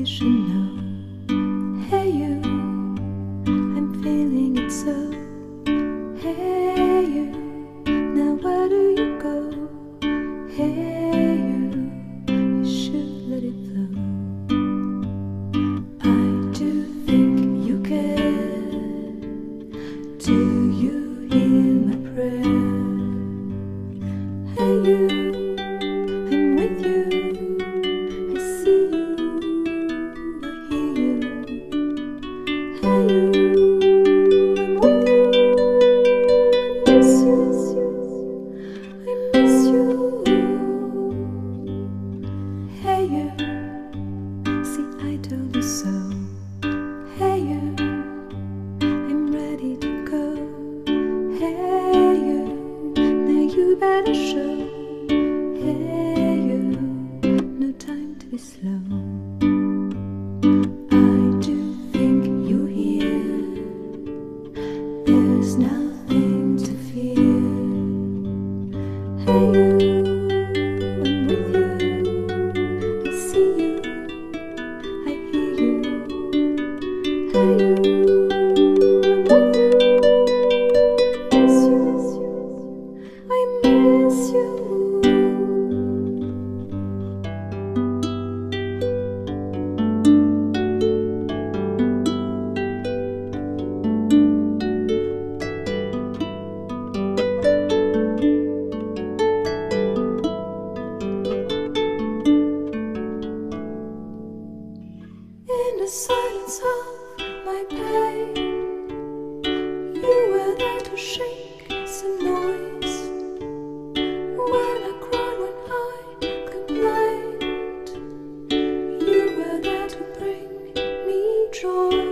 you should know. Hey you, I'm feeling it so. Hey you, now where do you go? Hey you should let it flow. I do think you care. Do you hear my prayer? Hey you, I'm with you. I see you, I hear you. Hey you, I'm with you. I miss you, I miss you. Hey you, see I told you so. Hey you, I'm ready to go. Hey you, now you better show. Hey you, no time to be slow. I do think you hear. There's nothing to fear. Hey you, I'm with you. I see you, I hear you. Hey you, I'm with you. I miss you. In the silence of my pain, you were there to shake some noise. When I cried, when I complained, you were there to bring me joy.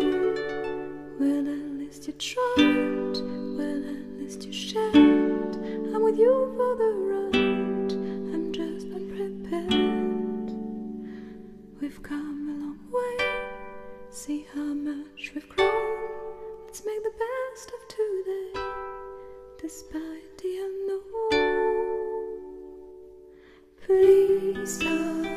Well, at least you tried, well, at least you shared. I'm with you for the ride, I'm just unprepared. We've come a long way, see how much we've grown. Let's make the best of today, despite the unknown. Please don't